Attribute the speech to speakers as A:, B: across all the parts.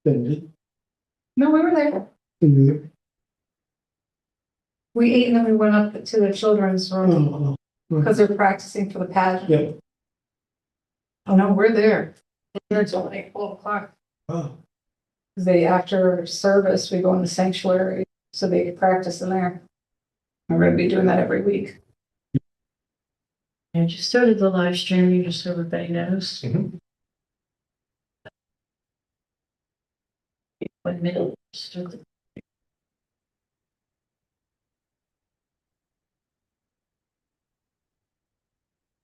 A: Then
B: No, we were there.
A: it.
B: We ate and then we went up to the children's room because they're practicing for the pageant.
A: Yeah.
B: Oh, no, we're there. We're until like 12 o'clock.
A: Oh,
B: They, after service, we go in the sanctuary, so they practice in there. We're gonna be doing that every week.
C: I just started the live stream, just so everybody knows.
A: Mhm.
C: 1 minute. Start the-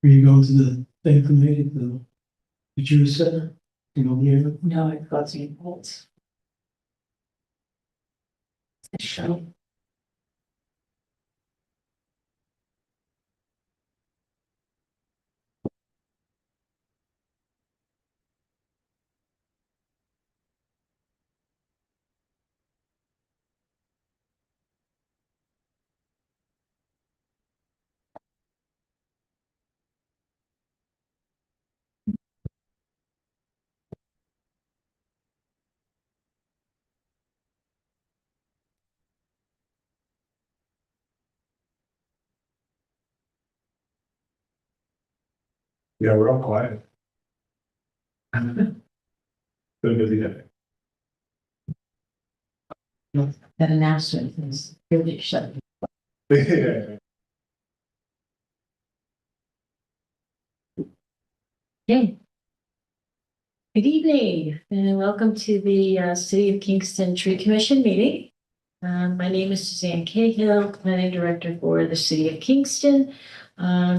A: are you going to the thing committee, the Jewish Center? You know, here.
C: No, I've got some bolts. Show.
D: Yeah, we're all quiet. Been a busy day.
C: That announcement is really shut.
D: Yeah.
C: Okay. Good evening and welcome to the City of Kingston Tree Commission meeting. My name is Suzanne Cahill, Planning Director for the City of Kingston.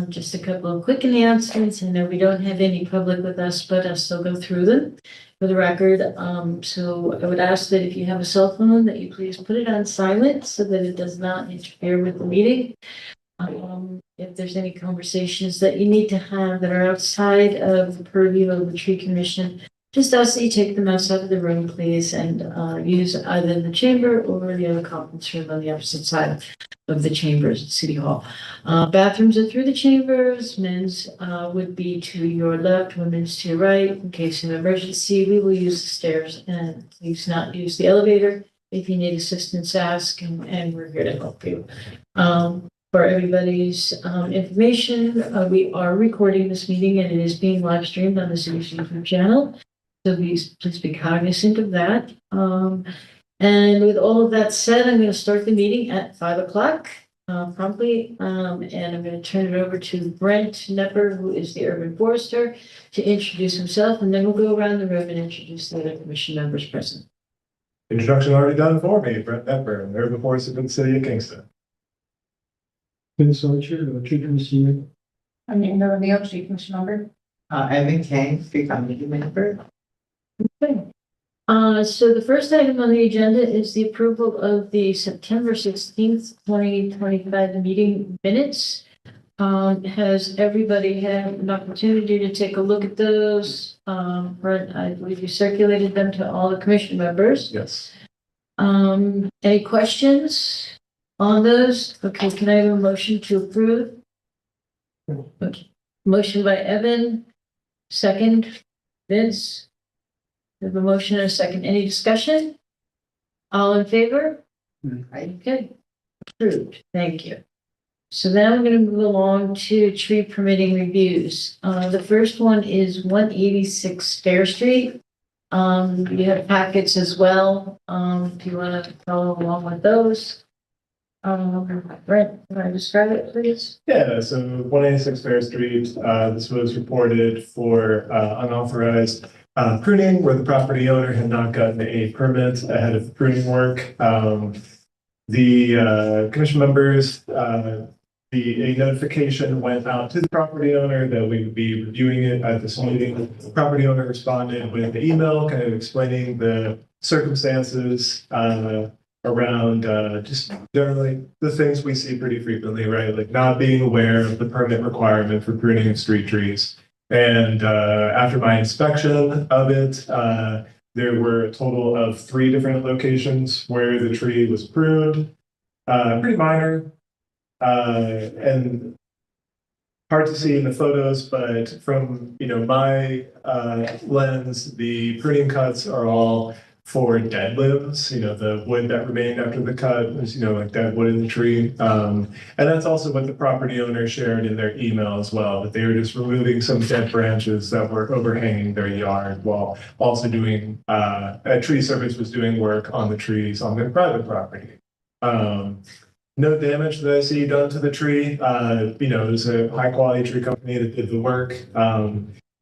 C: Just a couple of quick announcements. I know we don't have any public with us, but I'll still go through them for the record. So I would ask that if you have a cell phone, that you please put it on silent so that it does not interfere with the meeting. If there's any conversations that you need to have that are outside of the purview of the Tree Commission, just ask that you take them outside of the room, please, and use either the chamber or the other conference room on the opposite side of the chambers at City Hall. Bathrooms are through the chambers. Men's would be to your left, women's to your right. In case of emergency, we will use the stairs and please not use the elevator. If you need assistance, ask, and we're here to help you. For everybody's information, we are recording this meeting and it is being live streamed on the city's YouTube channel. So please be cognizant of that. And with all of that said, I'm going to start the meeting at 5 o'clock promptly. And I'm going to turn it over to Brent Knepper, who is the urban forester, to introduce himself. And then we'll go around the room and introduce the other commission members present.
D: Introduction already done for me, Brent Pepper, urban forester for the City of Kingston.
A: Vince Archer, the Tree Commission.
B: I mean, the OG commission member.
E: Evan Kane, Free Community Member.
C: Okay. So the first item on the agenda is the approval of the September 16th, 2025 meeting minutes. Has everybody had an opportunity to take a look at those? Brent, I believe you circulated them to all the commission members.
D: Yes.
C: Any questions on those? Okay, can I have a motion to approve? Okay. Motion by Evan, second, Vince. We have a motion and a second. Any discussion? All in favor? Okay, approved. Thank you. So now I'm going to move along to tree permitting reviews. The first one is 186 Fair Street. You have packets as well. If you want to follow along with those. Brent, can I describe it, please?
D: Yeah, so 186 Fair Street, this was reported for unauthorized pruning where the property owner had not gotten a permit ahead of the pruning work. The commission members, a notification went out to the property owner that we would be reviewing it at this meeting. The property owner responded with an email kind of explaining the circumstances around just generally the things we see pretty frequently, right? Like not being aware of the permit requirement for pruning of street trees. And after my inspection of it, there were a total of 3 different locations where the tree was pruned. Pretty minor and hard to see in the photos, but from my lens, the pruning cuts are all for dead limbs, the wood that remained after the cut was, like dead wood in the tree. And that's also what the property owner shared in their email as well, that they were just removing some dead branches that were overhanging their yard while also doing, a tree service was doing work on the trees on their private property. No damage that I see done to the tree. It was a high quality tree company that did the work.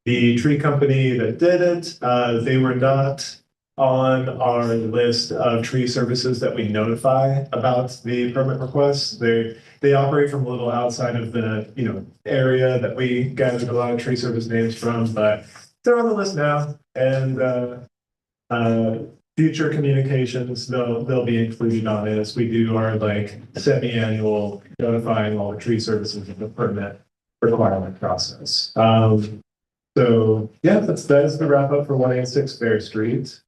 D: The tree company that did it, they were not on our list of tree services that we notify about the permit requests. They operate from a little outside of the, area that we gathered a lot of tree service names from, but they're on the list now. And, future communications, they'll be included on it as we do our like semi-annual notifying all the tree services of the permit requirement process. So yeah, that's the wrap up for 186 Fair Street.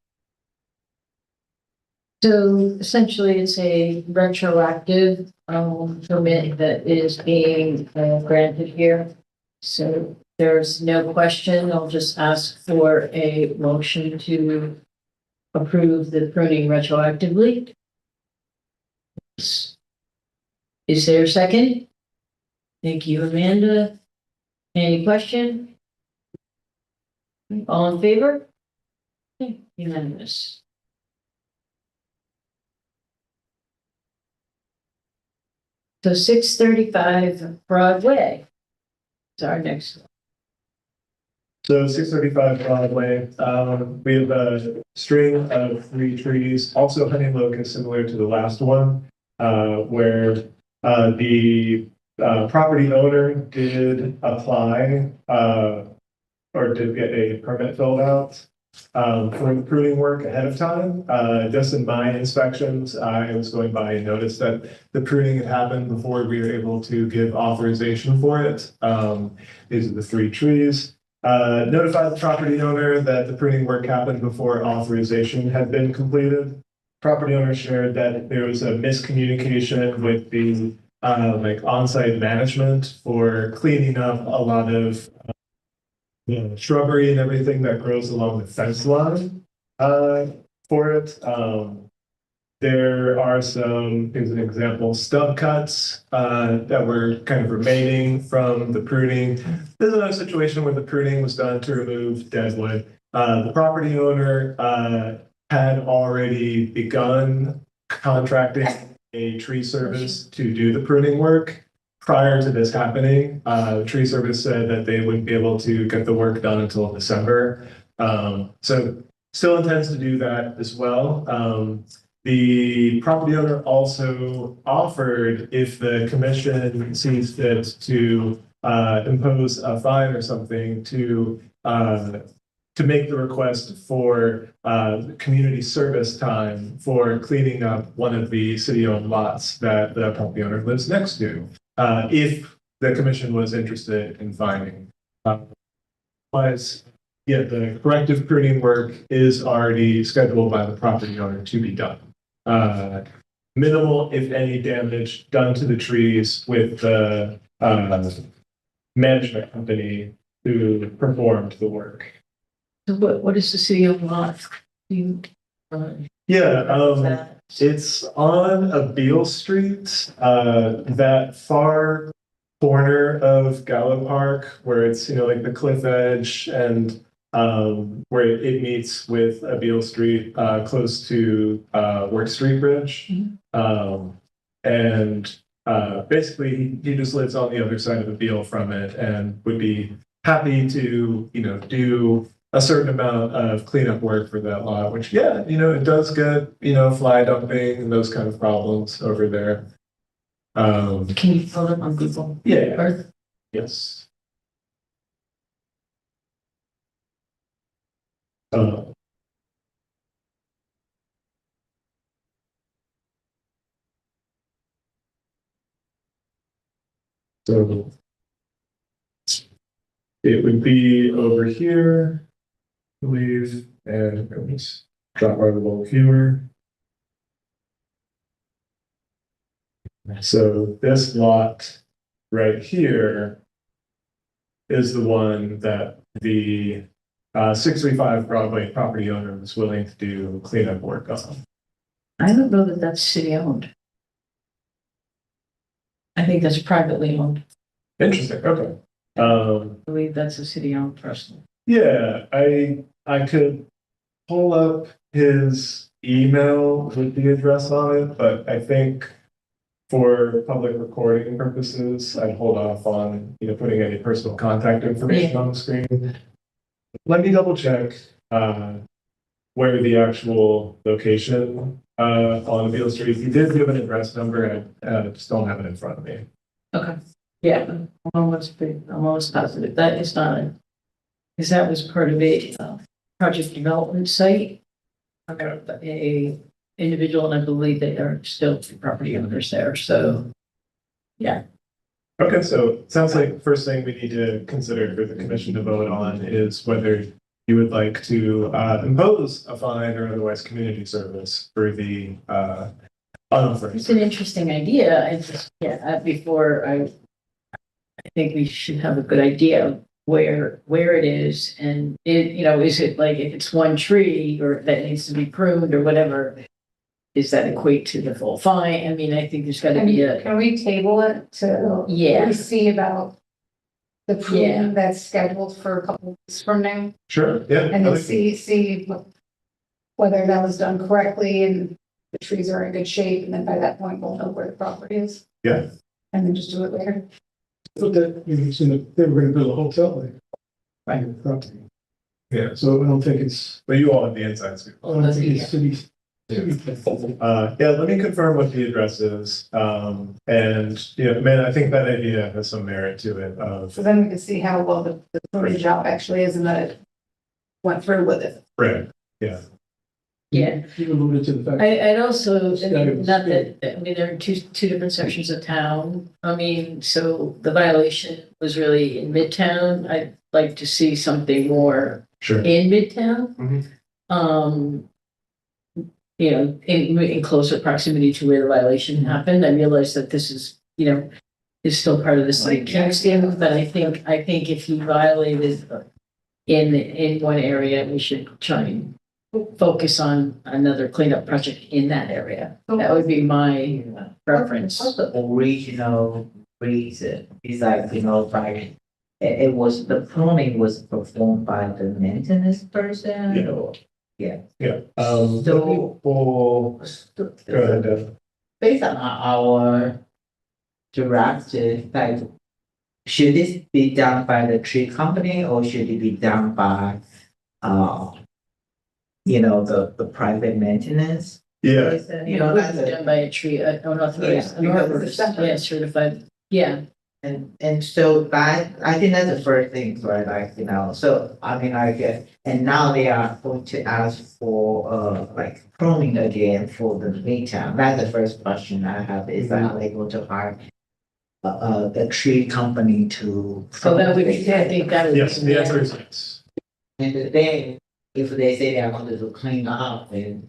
C: So essentially, it's a retroactive permit that is being granted here. So there's no question. I'll just ask for a motion to approve the pruning retroactively. Is there a second? Thank you, Amanda. Any question? All in favor? Okay, unanimous. So 635 Broadway is our next one.
D: So 635 Broadway, we have a string of 3 trees, also honey locust, similar to the last one, where the property owner did apply or did get a permit filled out for the pruning work ahead of time. Just in my inspections, I was going by and noticed that the pruning had happened before we were able to give authorization for it. These are the 3 trees. Notify the property owner that the pruning work happened before authorization had been completed. Property owner shared that there was a miscommunication with the on-site management for cleaning up a lot of shrubbery and everything that grows along the fence line for it. There are some, here's an example, stub cuts that were kind of remaining from the pruning. This is another situation where the pruning was done to remove dead wood. The property owner had already begun contracting a tree service to do the pruning work. Prior to this happening, the tree service said that they wouldn't be able to get the work done until December. So still intends to do that as well. The property owner also offered, if the commission sees fit, to impose a fine or something to make the request for community service time for cleaning up one of the city-owned lots that the property owner lives next to, if the commission was interested in finding. Yeah, the corrective pruning work is already scheduled by the property owner to be done. Minimal, if any, damage done to the trees with the management company who performed the work.
C: So what is the city of lot?
D: It's on a Beale Street, that far corner of Gallo Park, where it's, like the cliff edge and where it meets with a Beale Street, close to Work Street Bridge. And basically he just lives on the other side of the Beale from it and would be happy to, do a certain amount of cleanup work for that lot, which, it does get, fly dumping and those kind of problems over there.
C: Can you pull it on Google
D: Yeah.
C: Earth?
D: Yes. So it would be over here, I believe, and let me just drop our little viewer. So this lot right here is the one that the 635 Broadway property owner was willing to do cleanup work on.
C: I don't know that that's city owned. I think that's privately owned.
D: Interesting, okay.
C: I believe that's a city owned parcel.
D: Yeah, I could pull up his email with the address on it, but I think for public recording purposes, I'd hold off on, putting any personal contact information on the screen. Let me double check, where the actual location, on Beale Street. He did give an address number, I just don't have it in front of me.
C: Okay. Yeah, I'm almost positive that is not, because that was part of a project development site. A individual, and I believe they are still property owners there, so. Yeah,
D: Okay, so it sounds like the first thing we need to consider for the commission to vote on is whether you would like to impose a fine or otherwise community service for the unauthorized.
C: it's an interesting idea. I just, before I think we should have a good idea of where it is, and is it like if it's one tree or that needs to be pruned or whatever, does that equate to the full fine? I mean, I think there's gotta be a,
B: Can we table it to
C: Yeah.
B: we see about the pruning that's scheduled for a couple weeks from now?
D: Sure, yeah.
B: And
D: I
B: then
D: like-
B: see whether that was done correctly and the trees are in good shape, and then by that point, we'll know where the property is.
D: Yeah.
B: And then just do it later.
A: But that, they were gonna build a hotel there.
C: Right.
A: Property.
D: Yeah,
A: So I don't think it's,
D: but you all have the inside scoop.
A: I don't think it's city.
D: Yeah, let me confirm what the address is. And, man, I think that idea has some merit to it
B: So then we can see how well the pruning job actually is and that it went through with it.
D: right, yeah.
C: yeah.
A: You alluded to the fact.
C: I'd also,
A: Yeah, it was-
C: not that, I mean, there are two different sections of town. I mean, so the violation was really in Midtown. I'd like to see something more
D: Sure.
C: in Midtown.
D: Mhm.
C: In closer proximity to where the violation happened. I realize that this is still part of the city of Kingston, but I think if you violated in one area, we should try and focus on another cleanup project in that area. That would be my preference.
E: What's the original reason? It's like, like, it was, the pruning was performed by the maintenance person
D: Yeah.
E: or?
D: Yeah.
E: So-
D: Let me pull- go ahead, Deb.
E: Based on our directive, like, should this be done by the tree company or should it be done by, the private maintenance?
D: Yeah,
E: Person?
C: It would be done by a tree, an authorized,
B: Yeah, because it's separate.
C: certified, yeah.
E: And so that, I think that's the first thing, right, like, so, I mean, and now they are going to ask for, like, pruning again for the Midtown. That's the first question I have, is are they going to hire a tree company to?
C: So that would be, I think that would.
D: yes, the answer is yes.
E: And then, if they say they are going to clean up, and,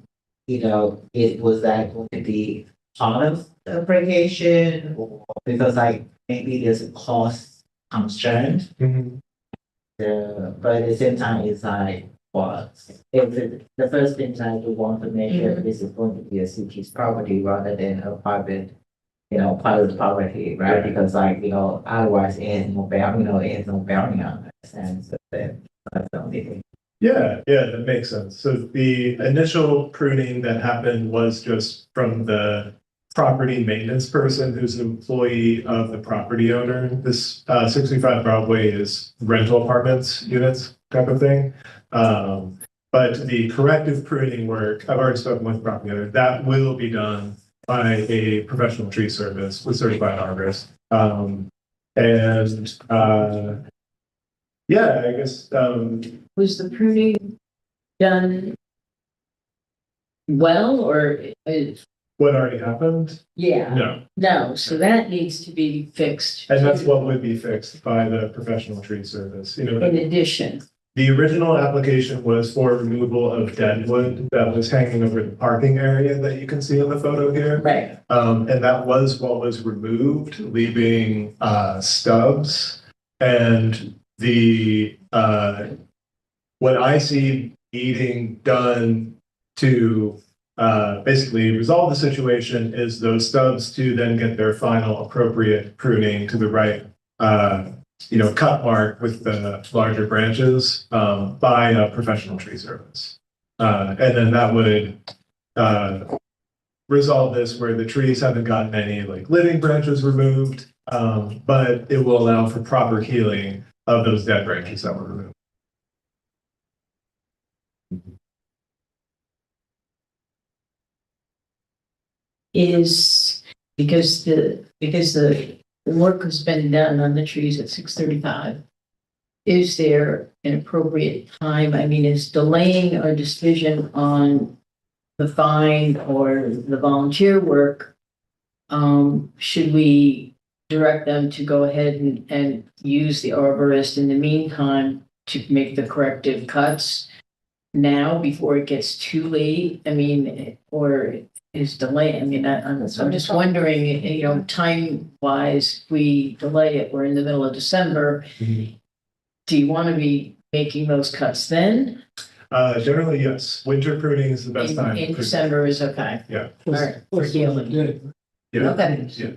E: was that going to be part of the application, or because like maybe there's a cost concern,
D: Mhm.
E: but at the same time, it's like, well, if the first thing that we want to make sure this is going to be a city's property rather than a private, private property, right?
D: Yeah.
E: Because like, otherwise it's no bearing, it's no bearing on it, and so then that's the only thing.
D: Yeah, that makes sense. So the initial pruning that happened was just from the property maintenance person who's an employee of the property owner. This 65 Broadway is rental apartments, units type of thing. But the corrective pruning work, I've already spoken with the property owner, that will be done by a professional tree service with certified arborists. Yeah, I guess,
C: Was the pruning done well, or
D: what already happened?
C: yeah, no, so that needs to be fixed.
D: And that's what would be fixed by the professional tree service.
C: In addition,
D: The original application was for removal of dead wood that was hanging over the parking area that you can see in the photo here.
C: right,
D: And that was what was removed, leaving stubs. And the what I see needing done to basically resolve the situation is those stubs to then get their final appropriate pruning to the right cut mark with the larger branches by a professional tree service. And then that would resolve this where the trees haven't gotten any like living branches removed, but it will allow for proper healing of those dead branches that were removed.
C: Is because the work has been done on the trees at 6:35. Is there an appropriate time? I mean, is delaying our decision on the fine or the volunteer work, should we direct them to go ahead and use the arborist in the meantime to make the corrective cuts now before it gets too late? I mean, or is delay, I mean, I'm just wondering, time wise, we delay it, we're in the middle of December. Do you want to be making those cuts then?
D: Generally, yes. Winter pruning is the best time.
C: In December is okay.
D: Yeah.
C: All right, for healing.
D: Yeah.
C: Okay.
D: Yeah.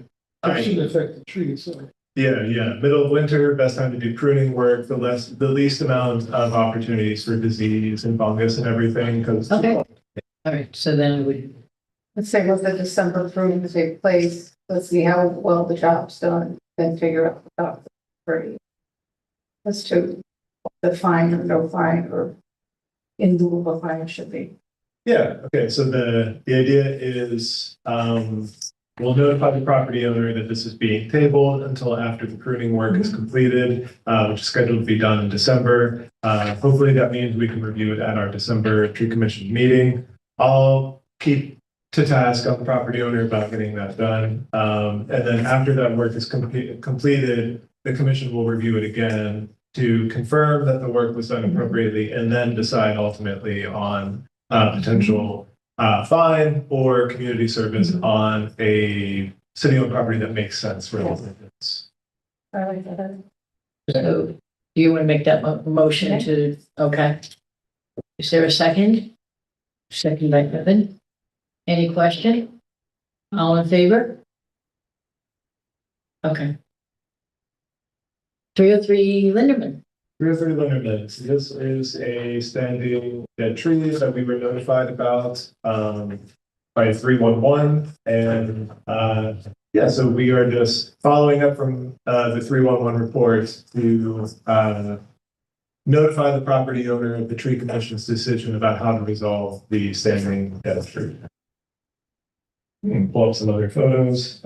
A: It shouldn't affect the trees, so.
D: Yeah. Middle of winter, best time to do pruning work, the least amount of opportunities for disease and fungus and everything, because.
C: Okay. All right, so then we
B: Let's say with the December pruning to take place, let's see how well the job's done, then figure out the job for as to the fine or no fine or in lieu of a fine should be.
D: Yeah, okay, so the idea is, we'll notify the property owner that this is being tabled until after the pruning work is completed, which is scheduled to be done in December. Hopefully that means we can review it at our December tree commission meeting. I'll keep to task on the property owner about getting that done. And then after that work is completed, the commission will review it again to confirm that the work was done appropriately and then decide ultimately on potential fine or community service on a city-owned property that makes sense for residents.
B: I like that.
C: So do you want to make that motion to, okay. Is there a second? Second by Evan. Any question? All in favor? Okay. 303 Linderman.
D: 303 Linderman. This is a standing dead tree that we were notified about by 311. And yeah, so we are just following up from the 311 report to notify the property owner of the tree commission's decision about how to resolve the standing dead tree. Pull up some other photos.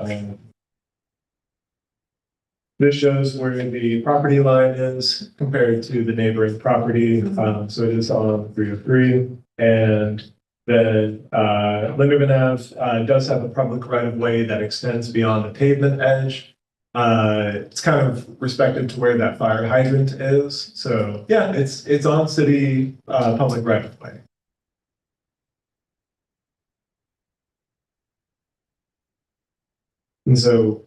D: This shows where the property line is compared to the neighboring property. So it is on 303. And then Linderman Ave does have a public right of way that extends beyond the pavement edge. It's kind of respective to where that fire hydrant is. So yeah, it's on city public right of way. And so,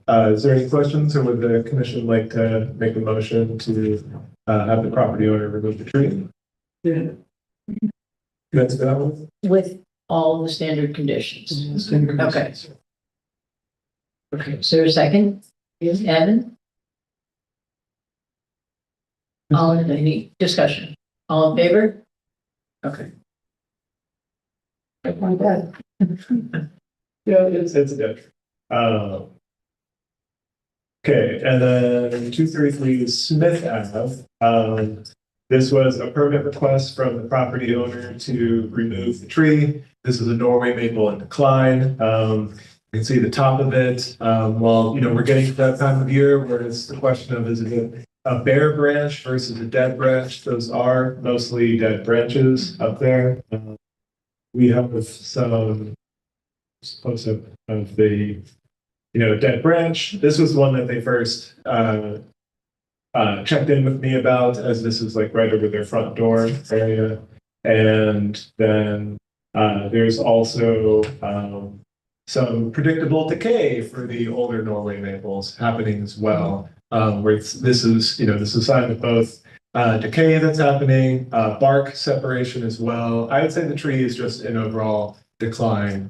D: is there any questions or would the commission like to make a motion to have the property owner remove the tree?
A: Yeah.
D: That's that one?
C: With all the standard conditions. Okay. Okay, is there a second? Yes, Evan? All in any discussion? All in favor? Okay.
B: My bad.
D: Yeah, it's a dead tree. Okay, and then 233 Smith Ave. This was a permit request from the property owner to remove the tree. This is a Norway maple in decline. You can see the top of it. Well, we're getting to that time of year where it's the question of, is it a bare branch versus a dead branch? Those are mostly dead branches up there. We have some close up of the, dead branch. This was one that they first checked in with me about, as this is like right over their front door area. And then there's also some predictable decay for the older Norway maples happening as well. Where this is a sign of both decay that's happening, bark separation as well. I would say the tree is just in overall decline.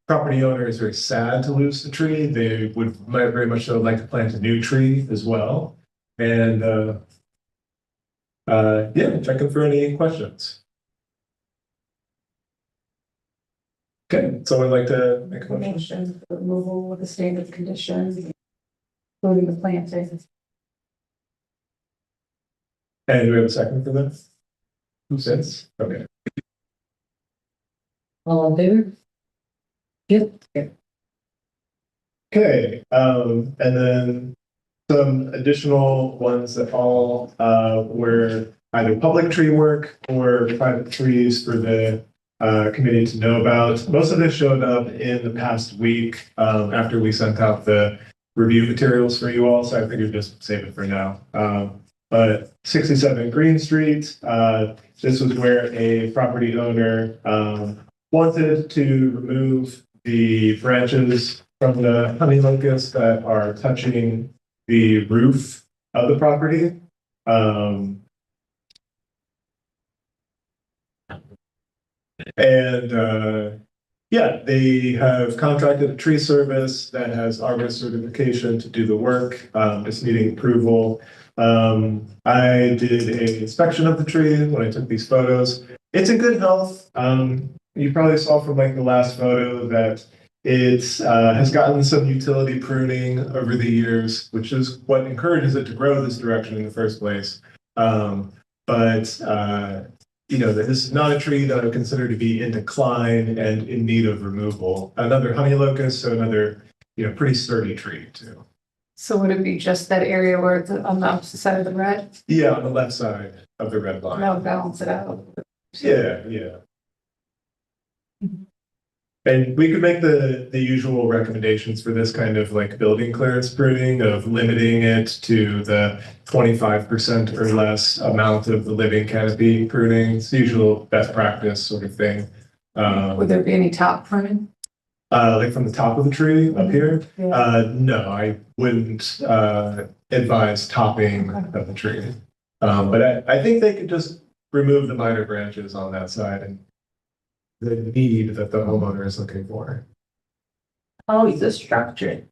D: Property owner is very sad to lose the tree. They would very much so like to plant a new tree as well. And yeah, checking for any questions. Okay, someone like to make a motion?
B: Motion for removal with the standard conditions, including the planting.
D: And do we have a second for this? Who says? Okay.
C: All in favor? Yep.
D: Okay, and then some additional ones that all were either public tree work or private trees for the committee to know about. Most of this showed up in the past week after we sent out the review materials for you all, so I figured just save it for now. But 67 Green Street, this was where a property owner wanted to remove the branches from the honey locust that are touching the roof of the property. Yeah, they have contracted a tree service that has Arborist certification to do the work, just needing approval. I did an inspection of the tree when I took these photos. It's in good health. You probably saw from like the last photo that it has gotten some utility pruning over the years, which is what encourages it to grow this direction in the first place. You know, this is not a tree that I would consider to be in decline and in need of removal. Another honey locust, so another, you know, pretty sturdy tree too.
B: So would it be just that area where it's on the opposite side of the red?
D: Yeah, on the left side of the red line.
B: That would balance it out.
D: Yeah, yeah. And we could make the usual recommendations for this kind of like building clearance pruning of limiting it to the 25% or less amount of the living canopy pruning. It's the usual best practice sort of thing.
B: Would there be any top pruning?
D: Like from the top of the tree up here?
B: Yeah.
D: No, I wouldn't advise topping of the tree. But I think they could just remove the minor branches on that side and the need that the homeowner is looking for.
E: How is the structure?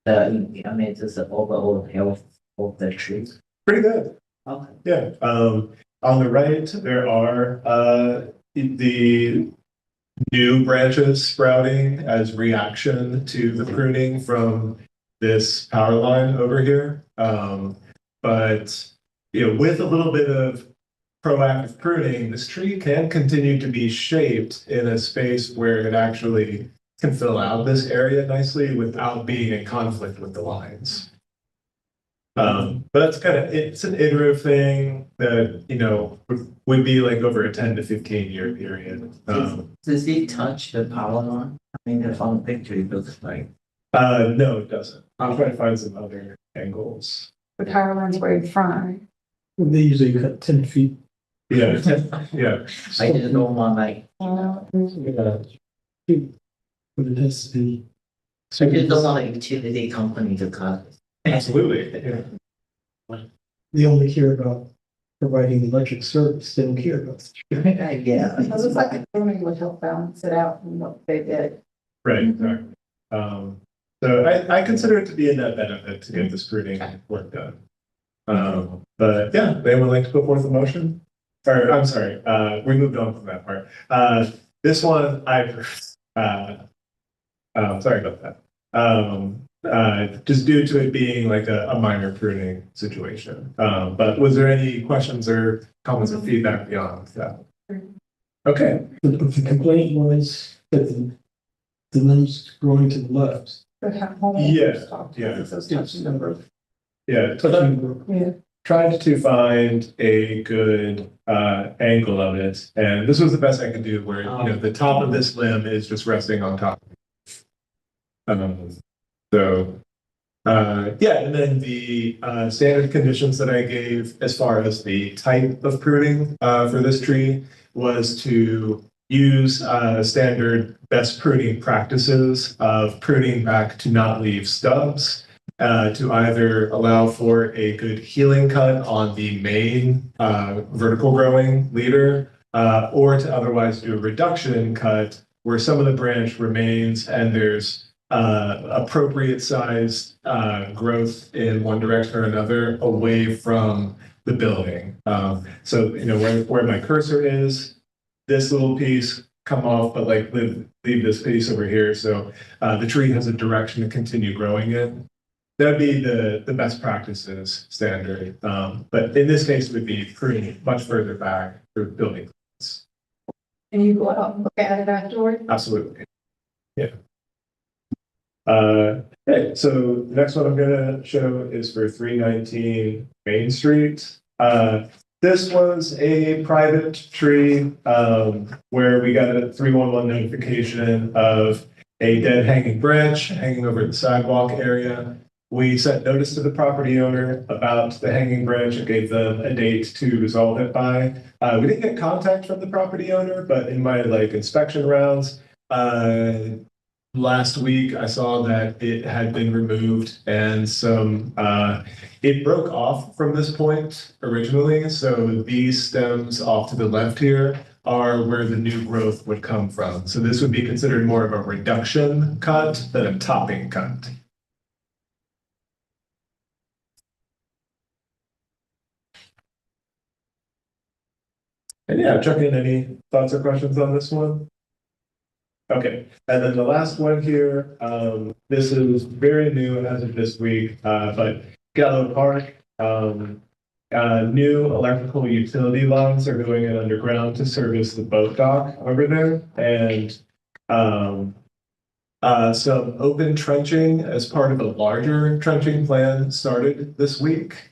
E: I mean, it's the overall health of the trees.
D: Pretty good.
E: Okay.
D: Yeah. On the right, there are the new branches sprouting as reaction to the pruning from this power line over here. But you know, with a little bit of proactive pruning, this tree can continue to be shaped in a space where it actually can fill out this area nicely without being in conflict with the lines. But that's kind of, it's an iterative thing that, you know, would be like over a 10 to 15 year period.
E: Does it touch the power line? I mean, the on the picture, it looks like.
D: No, it doesn't. I'm trying to find some other angles.
B: The power line's way in front.
A: They usually cut 10 feet.
D: Yeah, yeah.
E: I just don't want like,
A: Yeah. But it has to be.
E: I just don't want a utility company to cut.
D: Absolutely. Yeah.
A: They only care about providing electric service. They don't care about.
E: Yeah.
B: It looks like the pruning would help balance it out from what they did.
D: Right, exactly. So I consider it to be a net benefit to get this pruning work done. But yeah, anyone like to put forth a motion? Or I'm sorry, we moved on from that part. This one, sorry about that. Just due to it being like a minor pruning situation. But was there any questions or comments or feedback beyond that? Okay,
A: The complaint was that the limbs growing to the left.
B: But how homeowners
D: Yeah,
B: talk to
D: yeah.
B: us, those touching number.
D: yeah.
A: Touching the
B: Yeah.
D: Tried to find a good angle of it, and this was the best I could do. Where you know the top of this limb is just resting on top. Yeah, and then the standard conditions that I gave as far as the type of pruning for this tree was to use standard best pruning practices of pruning back to not leave stubs, to either allow for a good healing cut on the main vertical growing leader, or to otherwise do a reduction cut where some of the branch remains and there's appropriate sized growth in one direction or another away from the building. So, where my cursor is, this little piece come off, but like leave this piece over here. So the tree has a direction to continue growing in. That'd be the best practices standard. But in this case, it would be pretty much further back for building.
B: And you go out and look at it afterward?
D: Absolutely. Yeah. Okay, so the next one I'm gonna show is for 319 Main Street. This was a private tree where we got a 311 notification of a dead hanging branch hanging over the sidewalk area. We sent notice to the property owner about the hanging branch and gave them a date to resolve it by. We didn't get contact from the property owner, but in my inspection rounds, last week I saw that it had been removed and it broke off from this point originally. So these stems off to the left here are where the new growth would come from. So this would be considered more of a reduction cut than a topping cut. And yeah, Chuck, in any thoughts or questions on this one? Okay, and then the last one here, this is very new as of this week, but Gallo Park, new electrical utility lines are going in underground to service the boat dock over there, and some open trenching as part of a larger trenching plan started this week.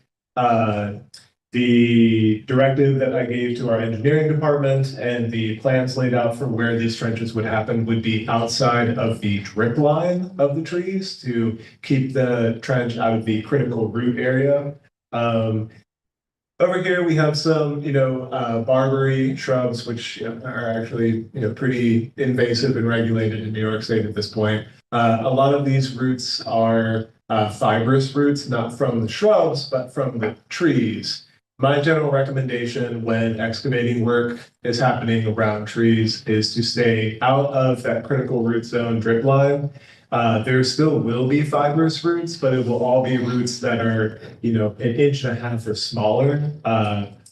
D: The directive that I gave to our engineering department and the plans laid out for where these trenches would happen would be outside of the drip line of the trees to keep the trench out of the critical root area. Over here, we have some, barberry shrubs, which are actually, pretty invasive and regulated in New York State at this point. A lot of these roots are fibrous roots, not from the shrubs, but from the trees. My general recommendation when excavating work is happening around trees is to stay out of that critical root zone drip line. There still will be fibrous roots, but it will all be roots that are, 1.5 inches or smaller,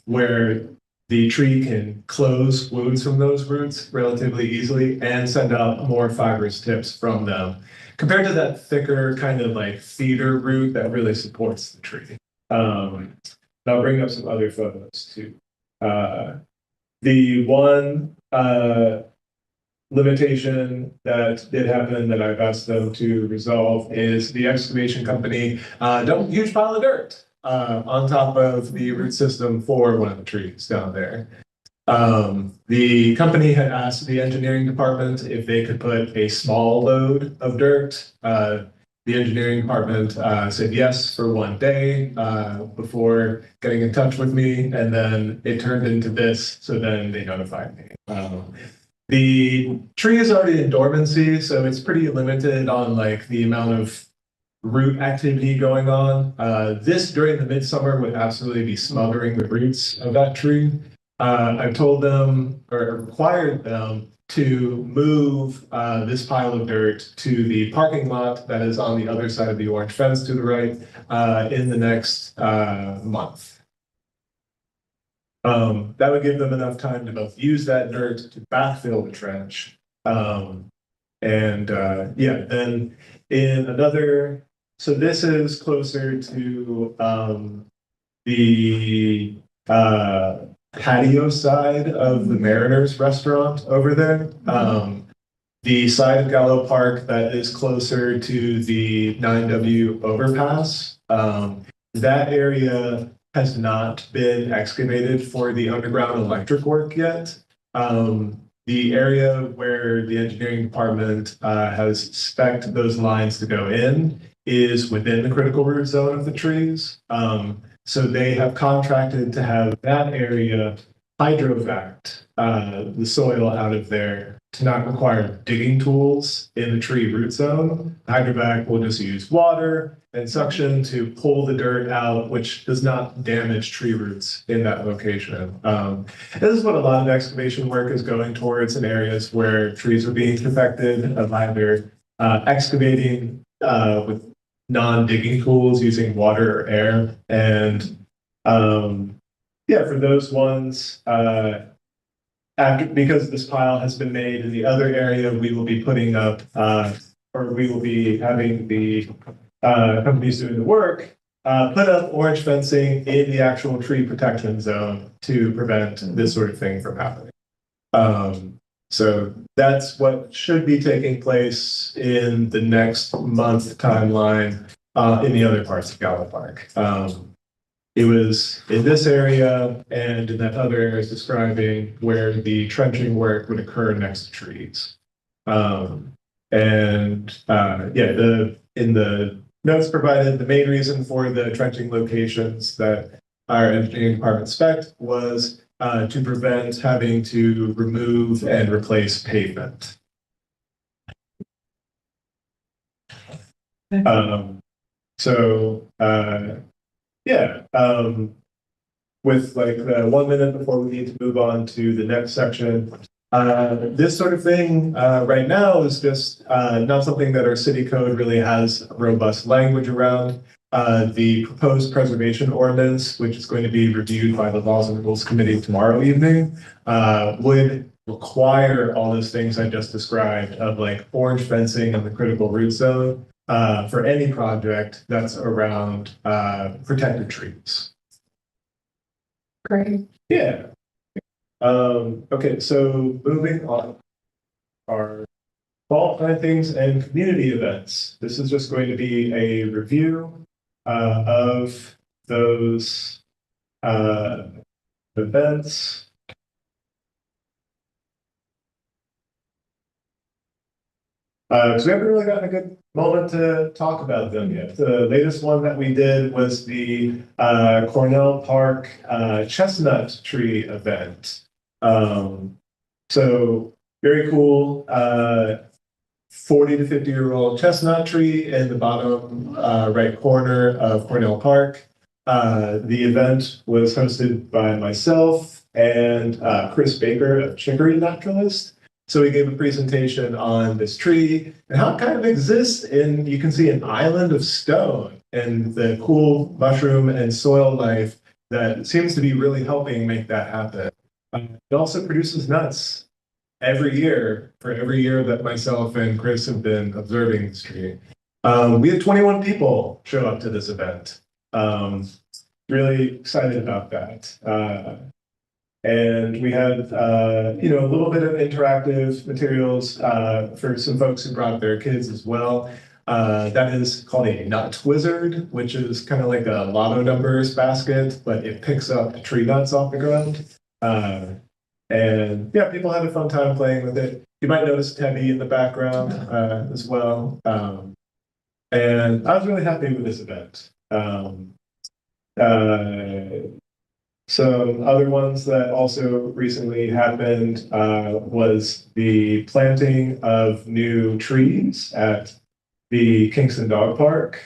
D: where the tree can close wounds from those roots relatively easily and send out more fibrous tips from them, compared to that thicker kind of feeder root that really supports the tree. I'll bring up some other photos too. The one limitation that did happen that I've asked them to resolve is the excavation company dumped a huge pile of dirt on top of the root system for one of the trees down there. The company had asked the engineering department if they could put a small load of dirt. The engineering department said yes for one day before getting in touch with me, and then it turned into this, so then they notified me. The tree is already in dormancy, so it's pretty limited on the amount of root activity going on. This during the midsummer would absolutely be smothering the roots of that tree. I've told them or required them to move this pile of dirt to the parking lot that is on the other side of the orange fence to the right in the next month. That would give them enough time to both use that dirt to backfill the trench. Then in another, so this is closer to the patio side of the Mariners restaurant over there. The side of Gallo Park that is closer to the 9W overpass, that area has not been excavated for the underground electric work yet. The area where the engineering department has spec'd those lines to go in is within the critical root zone of the trees. So they have contracted to have that area hydrovac the soil out of there to not require digging tools in the tree root zone. Hydrovac will just use water and suction to pull the dirt out, which does not damage tree roots in that location. This is what a lot of excavation work is going towards in areas where trees are being protected of either excavating with non-digging tools using water or air. And yeah, for those ones, because this pile has been made in the other area, we will be putting up, or we will be having the companies doing the work put up orange fencing in the actual tree protection zone to prevent this sort of thing from happening. So that's what should be taking place in the next month timeline in the other parts of Gallup Park. It was in this area and in that other area describing where the trenching work would occur next to trees. Yeah, in the notes provided, the main reason for the trenching locations that our engineering department spec'd was to prevent having to remove and replace pavement. Yeah, with like 1 minute before we need to move on to the next section. This sort of thing right now is just not something that our city code really has robust language around. The proposed preservation ordinance, which is going to be reviewed by the Laws and Rules Committee tomorrow evening, would require all those things I just described of like orange fencing in the critical root zone for any project that's around protected trees.
B: Great.
D: Yeah. Okay, so moving on. Our fall plantings and community events. This is just going to be a review of those events. Because we haven't really gotten a good moment to talk about them yet. The latest one that we did was the Cornell Park chestnut tree event. So very cool. 40 to 50-year-old chestnut tree in the bottom right corner of Cornell Park. The event was hosted by myself and Chris Baker of Chicory Naturalist. So we gave a presentation on this tree and how it kind of exists in, you can see an island of stone and the cool mushroom and soil life that seems to be really helping make that happen. It also produces nuts every year for every year that myself and Chris have been observing this tree. We had 21 people show up to this event. Really excited about that. And we had, a little bit of interactive materials for some folks who brought their kids as well. That is called a nut wizard, which is kind of like a lotto numbers basket, but it picks up tree nuts off the ground. And yeah, people had a fun time playing with it. You might notice Teddy in the background as well. And I was really happy with this event. Some other ones that also recently happened was the planting of new trees at the Kingston Dog Park.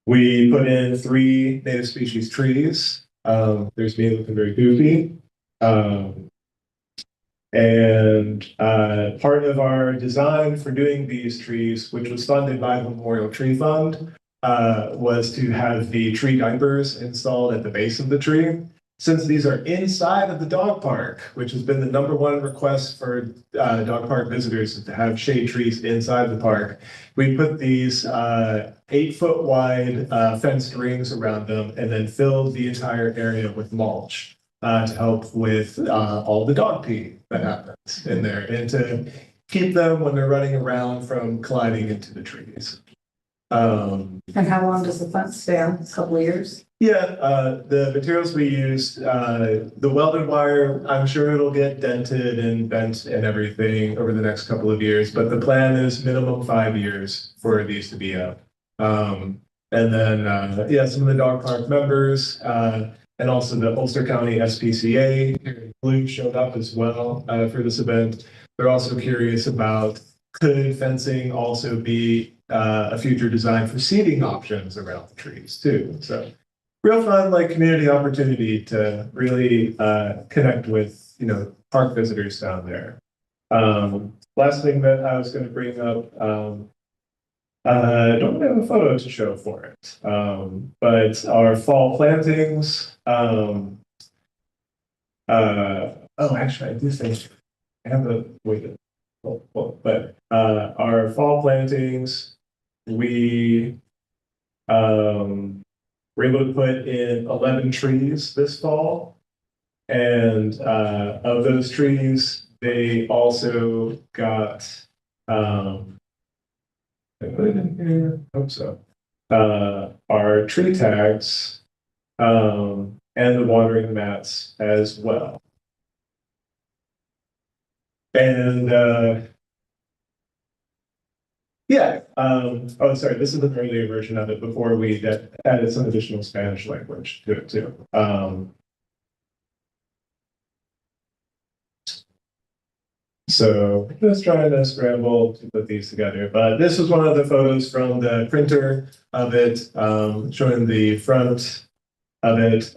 D: We put in 3 native species trees. There's me looking very goofy. And part of our design for doing these trees, which was funded by the Memorial Tree Fund, was to have the tree diapers installed at the base of the tree. Since these are inside of the dog park, which has been the #1 request for dog park visitors is to have shade trees inside the park, we put these 8-foot wide fenced rings around them and then filled the entire area with mulch to help with all the dog pee that happens in there and to keep them when they're running around from colliding into the trees.
B: And how long does the fence stay on? A couple of years?
D: Yeah, the materials we used, the welded wire, I'm sure it'll get dented and bent and everything over the next couple of years, but the plan is minimum 5 years for these to be up. And then, some of the dog park members and also the Ulster County SPCA. Blue showed up as well for this event. They're also curious about, could fencing also be a future design for seating options around the trees too? So real fun, like community opportunity to really connect with, you know, park visitors down there. Last thing that I was going to bring up, I don't have a photo to show for it, but our fall plantings. Oh, actually, I do think I have a wait. But our fall plantings, we were able to put in 11 trees this fall, and of those trees, they also got I put it in here. Hope so. Our tree tags and the watering mats as well. And yeah, oh, sorry, this is an earlier version of it before we added some additional Spanish language to it too. So just trying to scramble to put these together, but this was one of the photos from the printer of it, showing the front of it.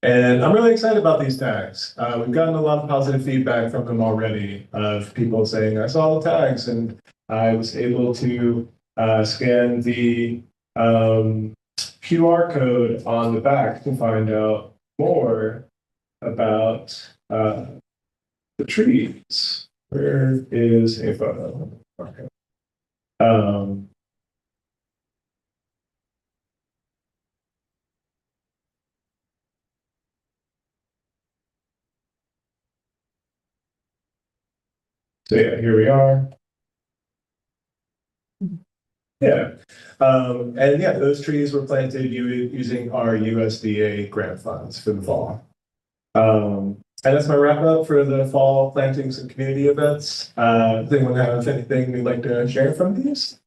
D: And I'm really excited about these tags. We've gotten a lot of positive feedback from them already of people saying, I saw the tags and I was able to scan the QR code on the back to find out more about the trees. Where is a photo? Okay. So yeah, here we are. Yeah. And yeah, those trees were planted using our USDA grant funds for the fall. And that's my wrap up for the fall plantings and community events. Does anyone have anything they'd like to share from these?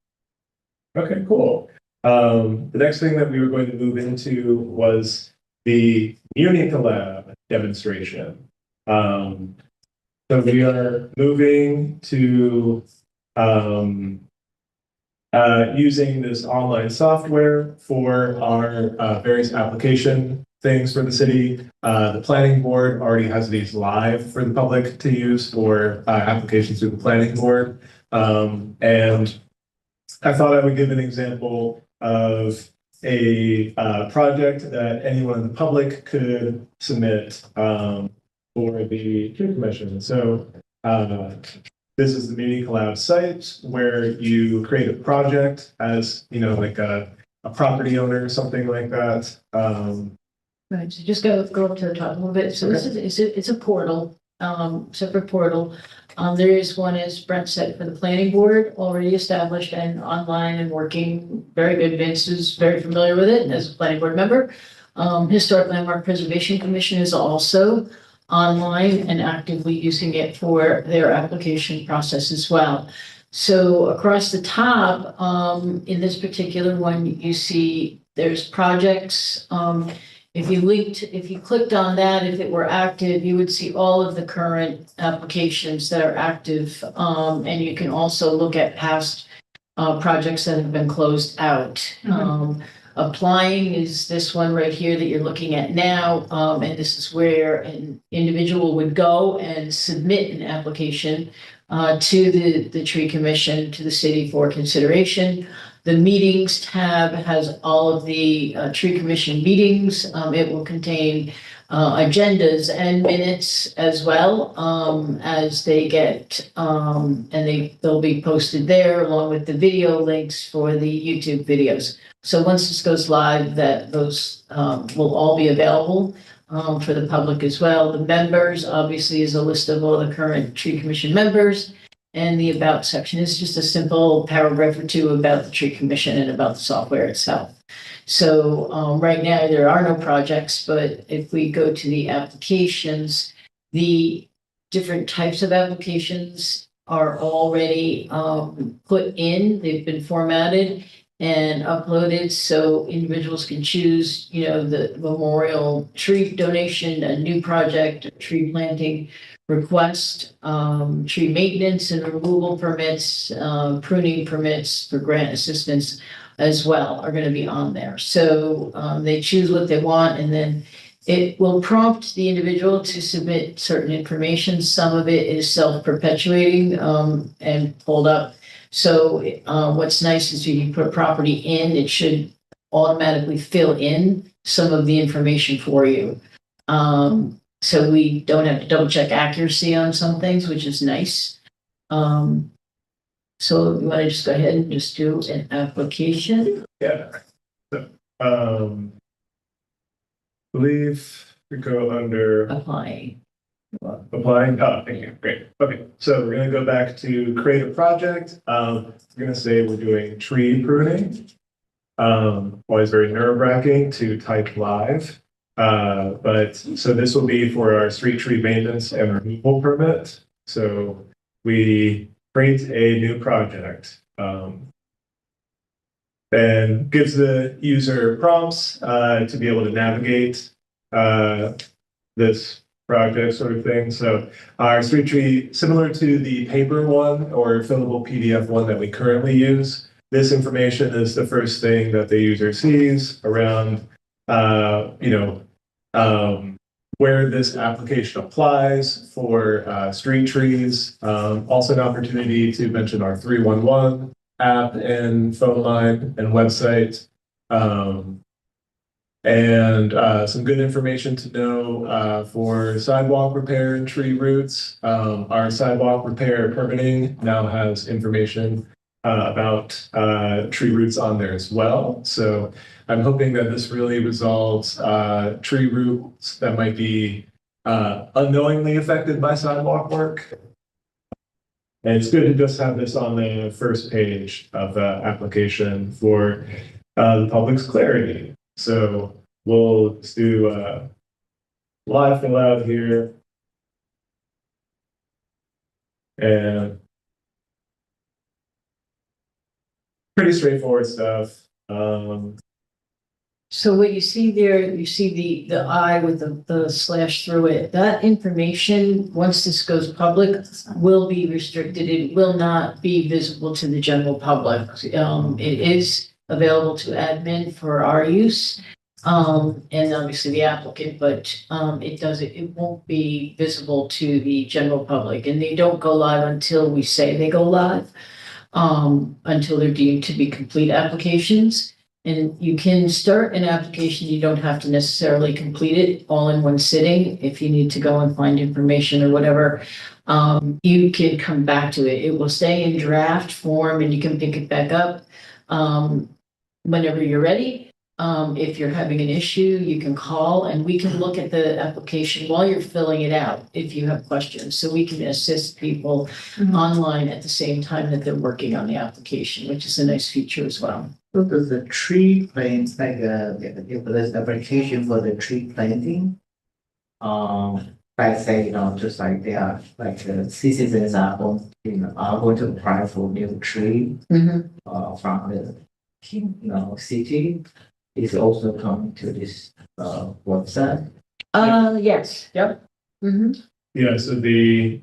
D: Okay, cool. The next thing that we were going to move into was the Unicolab demonstration. So we are moving to using this online software for our various application things for the city. The planning board already has these live for the public to use for applications through the planning board. And I thought I would give an example of a project that anyone in the public could submit for the tree commission. So this is the Unicolab site where you create a project as, you know, like a property owner or something like that.
C: Right, so just go up to the top a little bit. So this is, it's a portal, separate portal. There is one, as Brent said, for the planning board, already established and online and working very good. Vince is very familiar with it as a planning board member. Historic Landmark Preservation Commission is also online and actively using it for their application process as well. So across the top, in this particular one, you see there's projects. If you clicked on that, if it were active, you would see all of the current applications that are active. And you can also look at past projects that have been closed out. Applying is this one right here that you're looking at now. And this is where an individual would go and submit an application to the tree commission, to the city for consideration. The meetings tab has all of the tree commission meetings. It will contain agendas and minutes as well, as they get, and they'll be posted there along with the video links for the YouTube videos. So once this goes live, those will all be available for the public as well. The members obviously is a list of all the current tree commission members. And the about section is just a simple paragraph or two about the tree commission and about the software itself. So right now there are no projects, but if we go to the applications, the different types of applications are already put in, they've been formatted. and uploaded so individuals can choose, the memorial tree donation, a new project, a tree planting request, tree maintenance and removal permits, pruning permits for grant assistance as well are going to be on there. So they choose what they want, and then it will prompt the individual to submit certain information. Some of it is self-perpetuating and pulled up. So what's nice is when you put property in, it should automatically fill in some of the information for you. So we don't have to double check accuracy on some things, which is nice. So you want to just go ahead and just do an application?
D: Yeah. So, believe we go under
C: Applying.
D: applying. Oh, thank you. Great. Okay. So we're going to go back to create a project. We're going to say we're doing tree pruning. Always very nerve-wracking to type live. But so this will be for our street tree maintenance and removal permit. So we create a new project. And gives the user prompts to be able to navigate this project sort of thing. So our street tree, similar to the paper one or fillable PDF one that we currently use, this information is the first thing that the user sees around, where this application applies for street trees. Also an opportunity to mention our 311 app and phone line and website. And some good information to know for sidewalk repair and tree roots. Our sidewalk repair permitting now has information about tree roots on there as well. So I'm hoping that this really resolves tree roots that might be unknowingly affected by sidewalk work. And it's good to just have this on the first page of the application for the public's clarity. So we'll just do live fill out here. And pretty straightforward stuff.
C: So what you see there, you see the I with the slash through it. That information, once this goes public, will be restricted. It will not be visible to the general public. It is available to admin for our use, and obviously the applicant, but it won't be visible to the general public. And they don't go live until we say they go live, until they're deemed to be complete applications. And you can start an application, you don't have to necessarily complete it all in one sitting. If you need to go and find information or whatever, you can come back to it. It will stay in draft form and you can pick it back up whenever you're ready. If you're having an issue, you can call and we can look at the application while you're filling it out if you have questions. So we can assist people online at the same time that they're working on the application, which is a nice feature as well.
E: So does the tree plant, like, if there's application for the tree planting, like say, just like they are, like citizens are going to apply for new tree, from the, city, is also coming to this, website.
C: Yes, yep.
D: Yeah, so the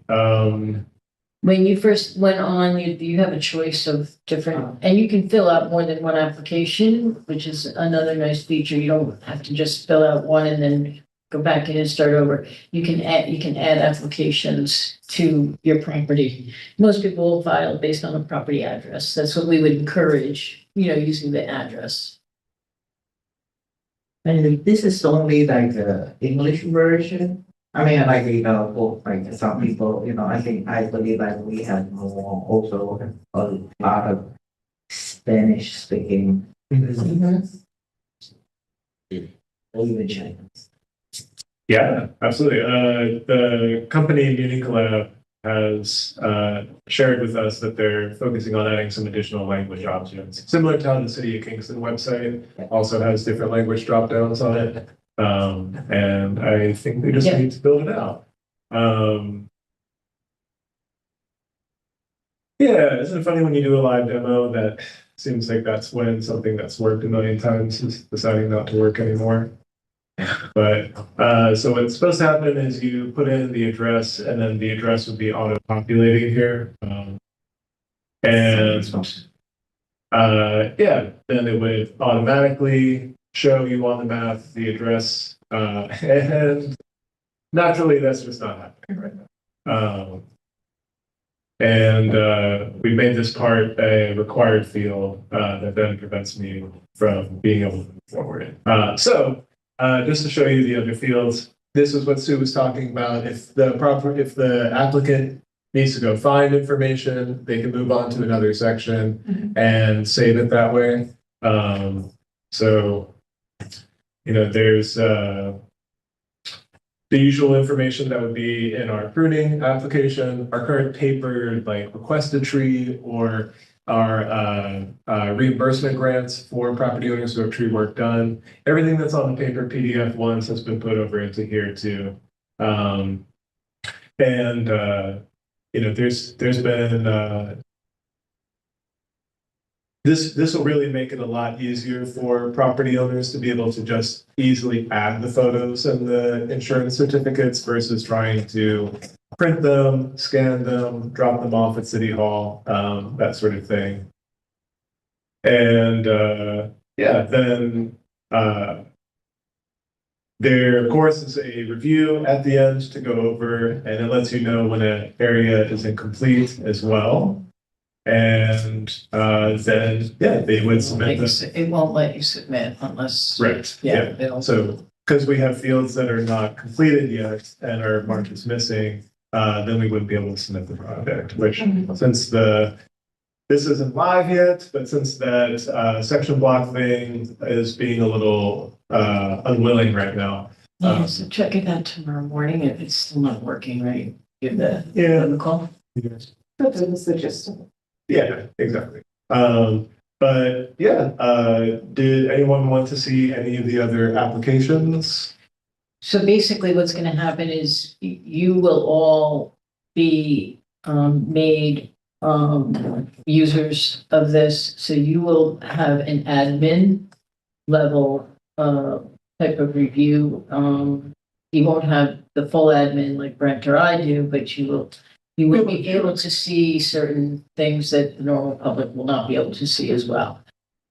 C: When you first went on, you have a choice of different, and you can fill out more than one application, which is another nice feature. You don't have to just fill out one and then go back in and start over. You can add applications to your property. Most people will file based on a property address. That's what we would encourage, using the address.
E: And this is only like the English version. I mean, like, for like some people, I believe like we have more also a lot of Spanish speaking. Or even Chinese.
D: Yeah, absolutely. The company Unicolab has shared with us that they're focusing on adding some additional language options, similar to how the City of Kingston website also has different language drop downs on it. And I think they just need to build it out. Yeah, isn't it funny when you do a live demo that seems like that's when something that's worked a million times is deciding not to work anymore? But, so what's supposed to happen is you put in the address and then the address would be auto-populating here. And, yeah, then it would automatically show you on the map the address. And naturally, that's just not happening right now. And we made this part a required field that then prevents me from being able to move forward. Just to show you the other fields, this is what Sue was talking about. If the applicant needs to go find information, they can move on to another section and save it that way. There's the usual information that would be in our pruning application, our current paper, like requested tree, or our reimbursement grants for property owners who have tree work done. Everything that's on the paper PDF ones has been put over into here too. There's been this will really make it a lot easier for property owners to be able to just easily add the photos and the insurance certificates versus trying to print them, scan them, drop them off at City Hall, that sort of thing. And then there, of course, is a review at the end to go over, and it lets you know when an area is incomplete as well. And then, yeah, they would submit this.
C: It won't let you submit unless.
D: Right,
C: Yeah.
D: yeah. So, because we have fields that are not completed yet and are marked as missing, then we wouldn't be able to submit the project, which since this isn't live yet, but since that section block thing is being a little unwilling right now.
C: Yeah, so check it out tomorrow morning if it's still not working, right? Give the call.
B: But it was the gist of it.
D: Yeah, exactly. But yeah, did anyone want to see any of the other applications?
C: So basically what's gonna happen is you will all be made users of this. So you will have an admin level type of review. You won't have the full admin like Brent or I do, but you will be able to see certain things that the normal public will not be able to see as well.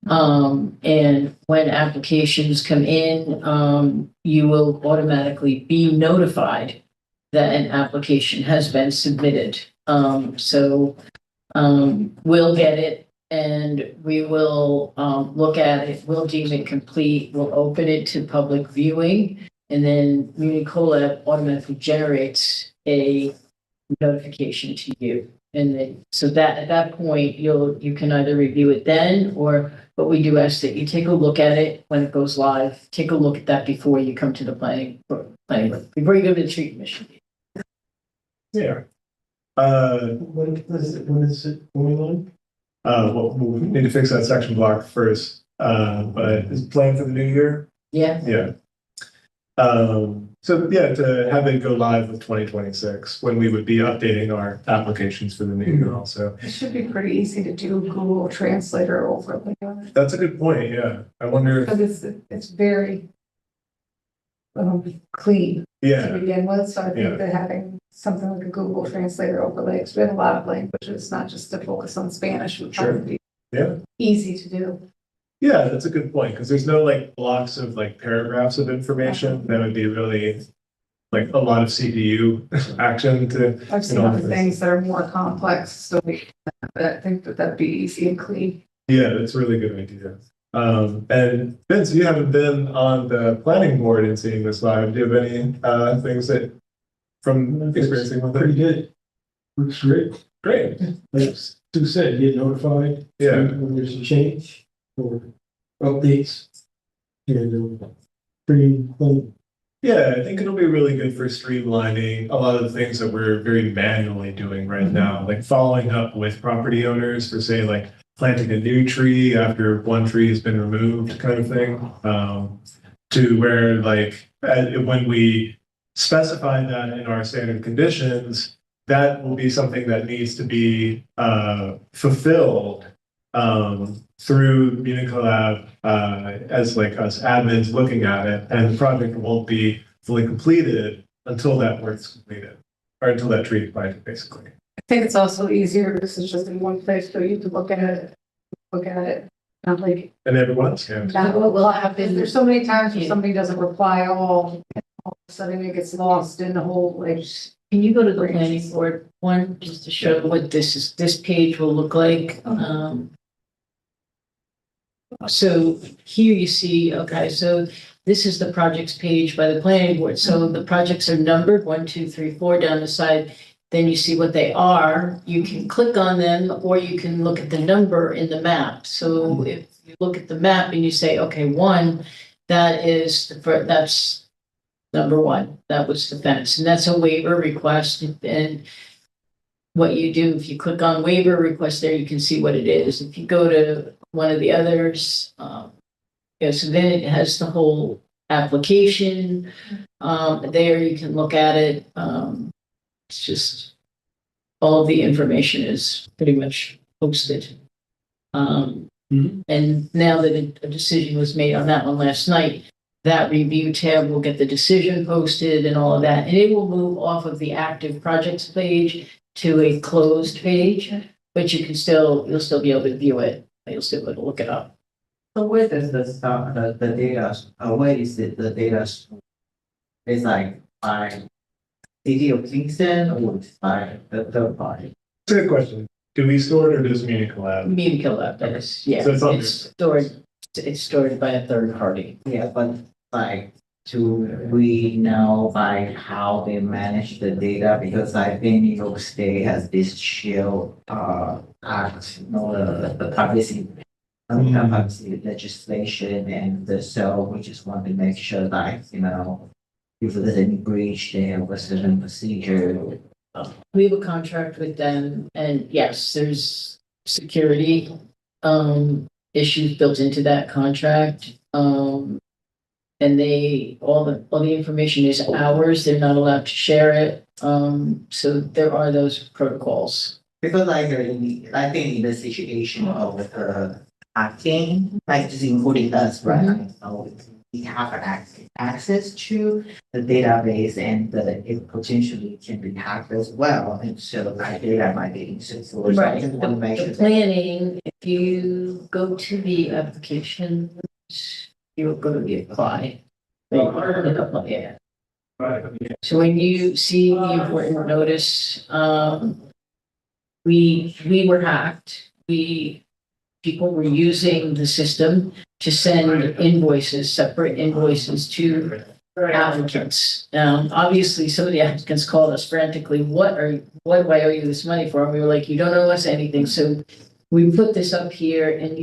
C: And when applications come in, you will automatically be notified that an application has been submitted. We'll get it and we will look at it, we'll deem it complete, we'll open it to public viewing, and then MuniColab automatically generates a notification to you. And then, so that at that point, you can either review it then, but we do ask that you take a look at it when it goes live. Take a look at that before you come to the planning, before you go to the tree commission.
D: Yeah.
A: When is it going on?
D: Well, we need to fix that section block first, but is it planned for the new year?
C: Yeah.
D: Yeah. To have it go live with 2026, when we would be updating our applications for the new year also.
B: It should be pretty easy to do Google Translator overlay on it.
D: That's a good point, yeah. I wonder if,
B: Because it's very clean to
D: yeah,
B: begin with, so I
D: Yeah.
B: think that having something like a Google Translator overlay, it's been a lot of languages, not just to focus on Spanish, would
D: Sure.
B: probably be
D: Yeah.
B: easy to do.
D: yeah, that's a good point, because there's no like blocks of like paragraphs of information. That would be really like a lot of CPU action to,
B: I've seen
D: all
B: other
D: this.
B: things that are more complex, so but I think that that'd be easy and clean.
D: yeah, that's a really good idea. And Vince, you haven't been on the planning board and seeing this live. Do you have any things that from experiencing with
A: Pretty
D: it?
A: good. Works great.
D: Great.
A: Like Stu said, get notified.
D: Yeah.
A: When there's a change or updates. And pretty clean.
D: Yeah, I think it'll be really good for streamlining a lot of the things that we're very manually doing right now, like following up with property owners for say like planting a new tree after one tree has been removed kind of thing. To where like when we specify that in our standard conditions, that will be something that needs to be fulfilled through Unicolab as like us admins looking at it, and the project won't be fully completed until that work's completed, or until that tree is planted, basically.
B: I think it's also easier, this is just in one place, so you can look at it, not like,
D: And everyone else can.
B: not what will happen, there's so many times when somebody doesn't reply all of a sudden it gets lost in the whole, like,
C: Can you go to the planning board one, just to show what this page will look like? So here you see, okay, so this is the projects page by the planning board. So the projects are numbered 1, 2, 3, 4 down the side. Then you see what they are. You can click on them, or you can look at the number in the map. So if you look at the map and you say, okay, 1, that's number 1. That was the fence, and that's a waiver request. And what you do, if you click on waiver request there, you can see what it is. If you go to one of the others, so then it has the whole application. There you can look at it. It's just all of the information is pretty much posted. And now that a decision was made on that one last night, that review tab will get the decision posted and all of that, and it will move off of the active projects page to a closed page, but you'll still be able to view it. You'll still be able to look it up.
E: So where does the data, where is it, the data? It's like by City of Kingston or it's by the third party?
D: That's a good question. Do we store it or does Unicolab?
C: Unicolab does, yeah.
D: So
C: It's stored by a third party.
E: Yeah, but like, do we know like how they manage the data? Because I think New York State has this Shield Act, the privacy. Privacy legislation, and so we just want to make sure that, if there's any breach, they have a certain procedure.
C: We have a contract with them, and yes, there's security issues built into that contract. And all the information is ours. They're not allowed to share it. So there are those protocols.
E: Because like, I think in the situation of acting, like just including us, right? So we have access to the database, and it potentially can be hacked as well. And so that data might be insecure.
C: Right.
E: So I just want to make sure
C: The planning, if you go to the application, you'll go to the apply. Yeah. So when you see the important notice, we were hacked. People were using the system to send invoices, separate invoices to applicants. Obviously, some of the applicants called us frantically, what do I owe you this money for? And we were like, you don't owe us anything. So we put this up here, and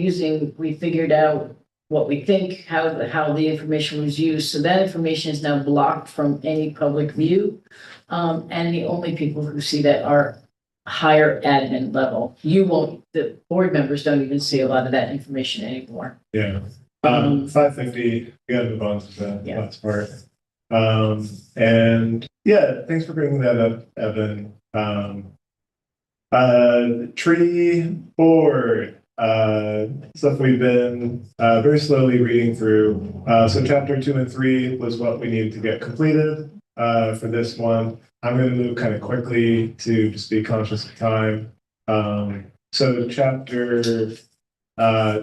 C: we figured out what we think, how the information was used. So that information is now blocked from any public view. And the only people who see that are higher admin level. The board members don't even see a lot of that information anymore.
D: Yeah. 550, we gotta move on to the
C: Yeah.
D: last part. And yeah, thanks for bringing that up, Evan. Tree board, stuff we've been very slowly reading through. So chapter 2 and 3 was what we needed to get completed for this one. I'm going to move kind of quickly to just be conscious of time. So chapter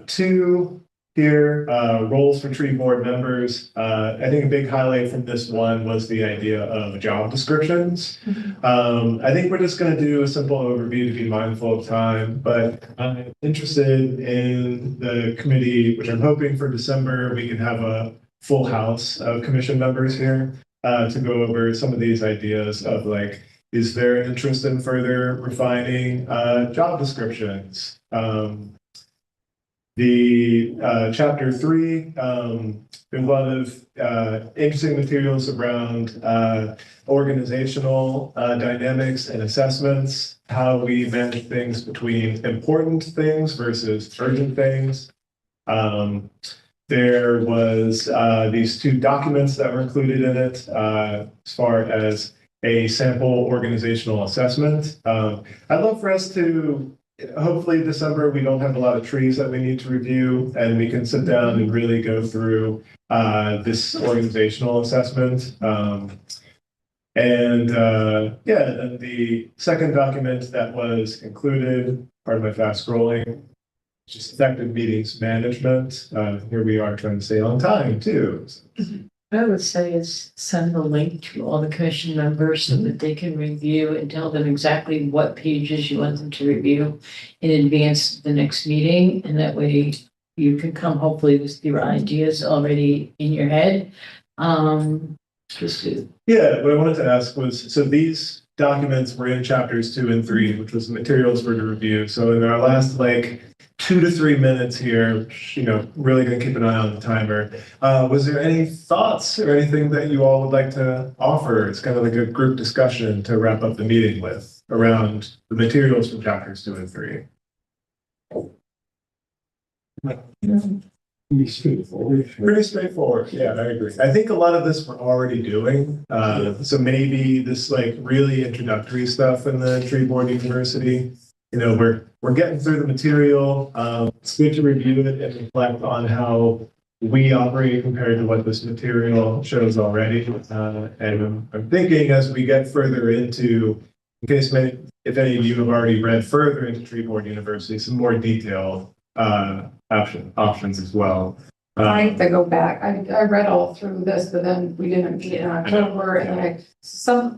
D: 2 here, roles for tree board members. I think a big highlight from this one was the idea of job descriptions. I think we're just going to do a simple overview to be mindful of time, but I'm interested in the committee, which I'm hoping for December, we can have a full house of commission members here to go over some of these ideas of like, is there an interest in further refining job descriptions? Chapter 3, there's a lot of interesting materials around organizational dynamics and assessments, how we manage things between important things versus urgent things. There was these 2 documents that were included in it as far as a sample organizational assessment. I'd love for us to, hopefully December, we don't have a lot of trees that we need to review, and we can sit down and really go through this organizational assessment. And the second document that was included, part of my fast scrolling, just effective meetings management. Here we are trying to stay on time too.
C: What I would say is send the link to all the commission members so that they can review and tell them exactly what pages you want them to review in advance of the next meeting. And that way you can come hopefully with your ideas already in your head. Just to,
D: Yeah, what I wanted to ask was, so these documents were in chapters 2 and 3, which was the materials for the review. So in our last 2 to 3 minutes here, really gonna keep an eye on the timer. Was there any thoughts or anything that you all would like to offer? It's kind of like a group discussion to wrap up the meeting with around the materials from chapters 2 and 3.
A: Pretty straightforward.
D: Pretty straightforward. Yeah, I agree. I think a lot of this we're already doing. So maybe this really introductory stuff in the Tree Board University. We're getting through the material. It's good to review it and reflect on how we operate compared to what this material shows already. And I'm thinking as we get further into, in case if any of you have already read further into Tree Board University, some more detailed options as well.
B: I have to go back. I read all through this, but then we didn't meet in October, and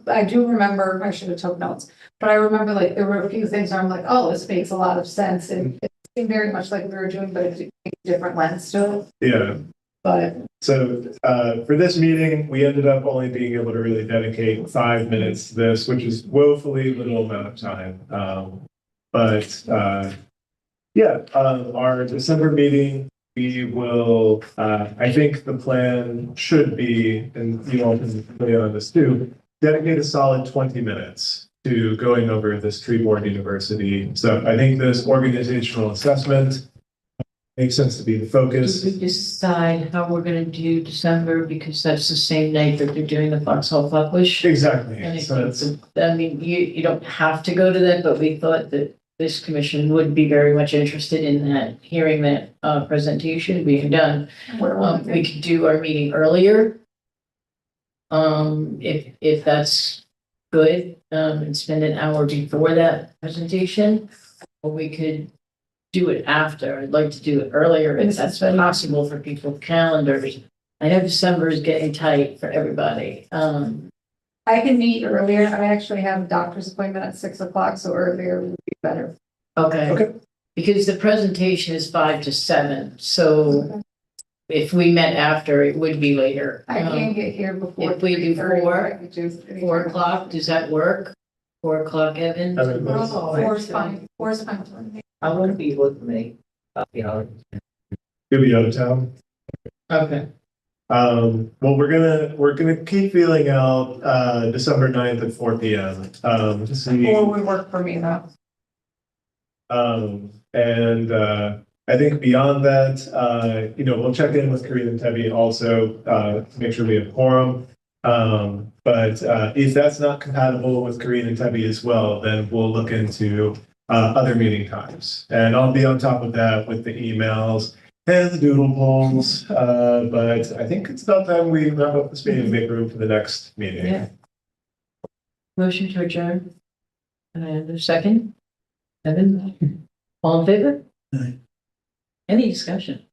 B: I do remember, I should have took notes, but I remember there were a few things where I'm like, oh, this makes a lot of sense, and it seemed very much like we were doing, but it's a different lens still.
D: Yeah.
B: But
D: So for this meeting, we ended up only being able to really dedicate 5 minutes to this, which is woefully little amount of time. Our December meeting, we will, I think the plan should be, and you all can play on this too, dedicate a solid 20 minutes to going over this Tree Board University. So I think this organizational assessment makes sense to be the focus.
C: we decide how we're gonna do December because that's the same night that they're doing the Foxhole Flatbush.
D: Exactly.
C: And I
D: So
C: think
D: that's,
C: I mean, you don't have to go to that, but we thought that this commission would be very much interested in that, hearing that presentation being done. We could do our meeting earlier. If that's good, and spend an hour before that presentation, or we could do it after. I'd like to do it earlier if that's possible for people's calendars. I know December is getting tight for everybody.
B: I can meet earlier. I actually have a doctor's appointment at 6 o'clock, so earlier would be better.
C: Okay. Because the presentation is 5 to 7, so if we met after, it would be later.
B: I can't get here before.
C: If we do
B: 3:30,
C: 4,
B: I could do
C: 4 o'clock, does that work? 4 o'clock, Evan?
D: I mean, that's-
B: Oh, 4's fine. 4's fine for me.
E: I won't be able to make,
D: You'll be out of town.
C: Okay.
D: Well, we're gonna keep feeling out December 9th at 4 p.m. To see.
B: 4 would work for me though.
D: I think beyond that, we'll check in with Corinne and Tebby also to make sure we have quorum. But if that's not compatible with Corinne and Tebby as well, then we'll look into other meeting times. And I'll be on top of that with the emails and the doodle polls. But I think it's about time we wrap up this meeting and make room for the next meeting.
C: Yeah. Motion to adjourn. And a second? Evan? All in favor?
A: Aye.
C: Any discussion?